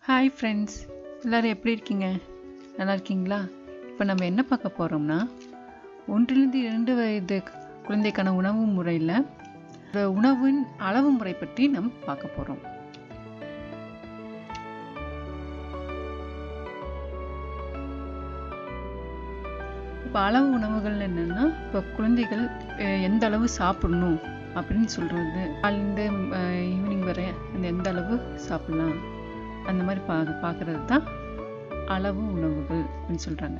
Hi friends, எல்லோரும் எப்படி இருக்கீங்க? நல்லா இருக்கீங்களா? இப்போ நம்ம என்ன பார்க்க போகிறோம்னா 1-2 வயது குழந்தைக்கான உணவு முறையில் உணவின் அளவு முறை பற்றி நம்ம பார்க்க போகிறோம். இப்போ அளவு உணவுகள் என்னென்னா, இப்போ குழந்தைகள் எந்த அளவு சாப்பிடணும் அப்படின்னு சொல்கிறது, காலையிலேருந்து ஈவினிங் வரை அந்த எந்த அளவு சாப்பிட்லாம் அந்த மாதிரி பார்க்குறது தான் அளவு உணவுகள் அப்படின்னு சொல்கிறாங்க.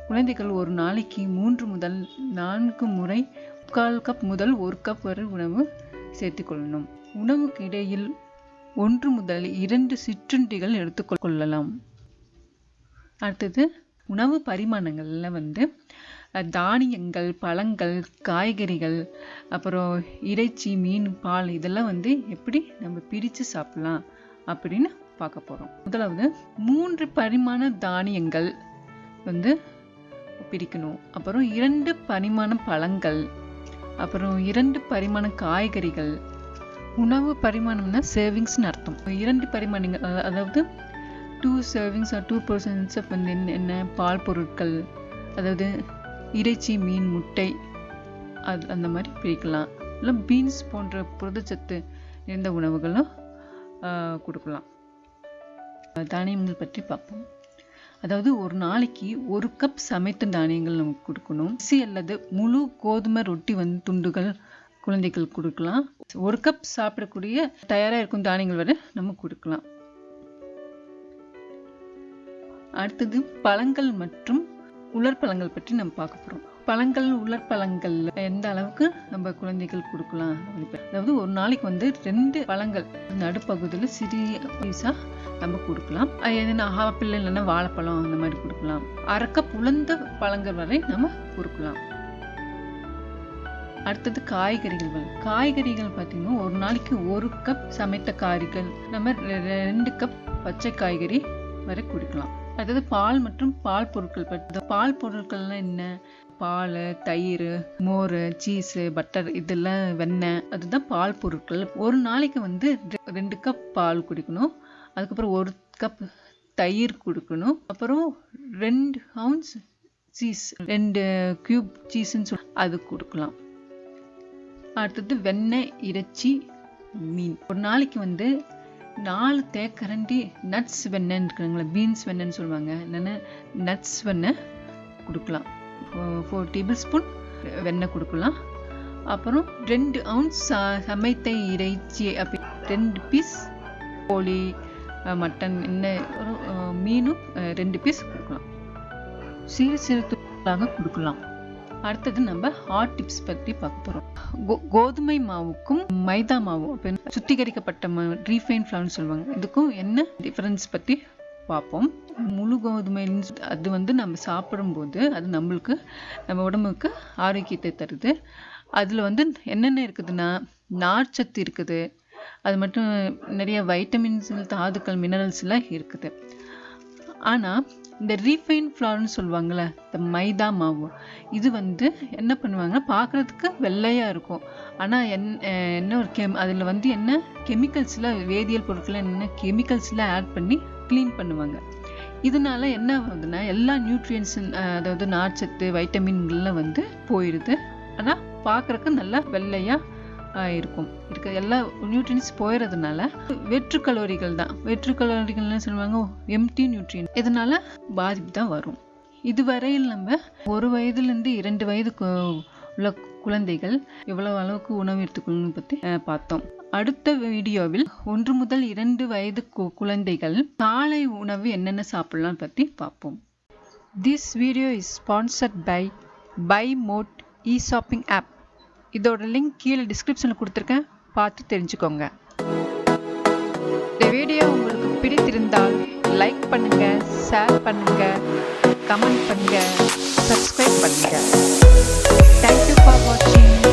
குழந்தைகள் ஒரு நாளைக்கு 3 முதல் 4 முறை 1/4 கப் முதல் 1 கப் வரை உணவு சேர்த்துக்கொள்ளணும். உணவுக்கு இடையில் 1 முதல் 2 சிற்றுண்டிகள் எடுத்துக்கொள்ளலாம். அடுத்தது உணவு பரிமாணங்களில் தானியங்கள், பழங்கள், காய்கறிகள், அப்புறம் இறைச்சி, மீன், பால் இதெல்லாம் எப்படி நம்ம பிரித்து சாப்பிடலாம் அப்படின்னு பார்க்க போகிறோம். முதலாவது 3 பரிமாண தானியங்கள் பிரிக்கணும். அப்புறம் 2 பரிமாண பழங்கள், அப்புறம் 2 பரிமாண காய்கறிகள். உணவு பரிமாணம்னா சர்விங்ஸ்னு அர்த்தம். 2 பரிமாணங்கள் அதாவது 2 சர்விங்ஸ் ஆர் 2 பர்சன்ஸ் என்ன பால் பொருட்கள், அதாவது இறைச்சி, மீன், முட்டை அந்த மாதிரி பிரிக்கலாம். இல்லை பீன்ஸ் போன்ற புரதச்சத்து நிறைந்த உணவுகளும் கொடுக்கலாம். தானியங்கள் பற்றி பார்ப்போம். அதாவது ஒரு நாளைக்கு 1 கப் சமைத்த தானியங்கள் நமக்கு கொடுக்கணும். அரிசி அல்லது முழு கோதுமை ரொட்டி துண்டுகள் குழந்தைகள் கொடுக்கலாம். 1 கப் சாப்பிடக்கூடிய தயாராக இருக்கும் தானியங்கள் வரை நம்ம கொடுக்கலாம். அடுத்தது பழங்கள் மற்றும் உலர்பழங்கள் பற்றி நம்ம பார்க்க போகிறோம். பழங்கள், உலர்பழங்கள் எந்த அளவுக்கு நம்ம குழந்தைகள் கொடுக்கலாம். அதாவது ஒரு நாளைக்கு 2 பழங்கள் நடுப்பகுதியில் சிறிய பீஸாக நம்ம கொடுக்கலாம். எதுனா ஆப்பிள் இல்லைன்னா வாழைப்பழம் அந்த மாதிரி கொடுக்கலாம். 1/2 கப் உலர்ந்த பழங்கள் வரை நம்ம கொடுக்கலாம். அடுத்தது காய்கறிகள். காய்கறிகள் பார்த்தீங்கன்னா ஒரு நாளைக்கு 1 கப் சமைத்த காய்கறிகள் நம்ம 2 கப் பச்சை காய்கறி வரை கொடுக்கலாம். அதாவது பால் மற்றும் பால் பொருட்கள் பற்றி. பால் பொருட்கள்லாம் என்ன? பால், தயிர், மோர், சீஸ், பட்டர், இதெல்லாம் வெண்ணெய், அதுதான் பால் பொருட்கள். ஒரு நாளைக்கு 2 கப் பால் குடிக்கணும். அதுக்கப்புறம் 1 கப் தயிர் கொடுக்கணும். அப்புறம் 2 ounce சீஸ், 2 கியூப் சீஸ்ன்னு அது கொடுக்கலாம். அடுத்தது வெண்ணெய், இறைச்சி, மீன். ஒரு நாளைக்கு 4 தேக்கரண்டி நட்ஸ் வெண்ணெய் இருக்குங்களா, பீன்ஸ் வெண்ணெய்ன்னு சொல்லுவாங்க, இல்லைன்னா நட்ஸ் வெண்ணெய் கொடுக்கலாம். 4 டேபிள் ஸ்பூன் வெண்ணெய் கொடுக்கலாம். அப்புறம் 2 ounce சமைத்த இறைச்சி, அப்படி 2 பீஸ் கோழி, மட்டன், ஒரு மீனும் 2 பீஸ் கொடுக்கலாம். சிறு சிறு துகளாக கொடுக்கலாம். அடுத்தது நம்ம ஹாட் டிப்ஸ் பற்றி பார்க்க போகிறோம். கோதுமை மாவுக்கும் மைதா மாவும் சுத்திகரிக்கப்பட்ட ரீஃபைன் ஃப்ளவர்னு சொல்லுவாங்க. இதுக்கும் என்ன டிஃபரன்ஸ் பற்றி பார்ப்போம். முழு கோதுமை அது நம்ம சாப்பிடும்போது அது நம்ம உடம்புக்கு ஆரோக்கியத்தை தருது. அதில் என்னென்ன இருக்குதுன்னா நார்ச்சத்து இருக்குது. அது மட்டும் நிறைய வைட்டமின்ஸ், தாதுக்கள், மினரல்ஸ் எல்லாம் இருக்குது. ஆனால் இந்த ரீஃபைன் ஃப்ளவர்னு சொல்லுவாங்கள்ல, இந்த மைதா மாவு, இது என்ன பண்ணுவாங்கன்னா பார்க்குறதுக்கு வெள்ளையாக இருக்கும். ஆனால் என்ன ஒரு அதில் என்ன கெமிக்கல்ஸ்லாம், வேதியியல் பொருட்கள் என்ன கெமிக்கல்ஸ்லாம் ஆட் பண்ணி க்ளீன் பண்ணுவாங்க. இதனால என்ன ஆகுதுன்னா எல்லா நியூட்ரியன்ஸ், அதாவது நார்ச்சத்து, வைட்டமின்கள்லாம் போயிடுது. ஆனால் பார்க்குறக்கு நல்லா வெள்ளையாக இருக்கும். எல்லா நியூட்ரியன்ஸ் போயிடுறதுனால வெற்று கலோரிகள் தான். வெற்று கலோரிகள்னு சொல்லுவாங்க எம்டி நியூட்ரியன். இதனால பாதிப்பு தான் வரும். இதுவரையில் நம்ம 1 வயதுலேருந்து 2 வயது உள்ள குழந்தைகள் எவ்வளவு அளவுக்கு உணவு எடுத்துக்கணும்னு பற்றி பார்த்தோம். அடுத்த வீடியோவில் 1 முதல் 2 வயது குழந்தைகள் காலை உணவு என்னென்ன சாப்பிடலாம் பற்றி பார்ப்போம். This video is sponsored by Bymot e shopping app. இதோட லிங்க் கீழே டிஸ்கிரிப்ஷனில் கொடுத்துருக்கேன், பார்த்து தெரிஞ்சுக்கோங்க. இந்த வீடியோ உங்களுக்கு பிடித்திருந்தால் லைக் பண்ணுங்க, ஷேர் பண்ணுங்க, கமெண்ட் பண்ணுங்க, சப்ஸ்கிரைப் பண்ணுங்க. தேங்க்யூ ஃபார் வாட்சிங்.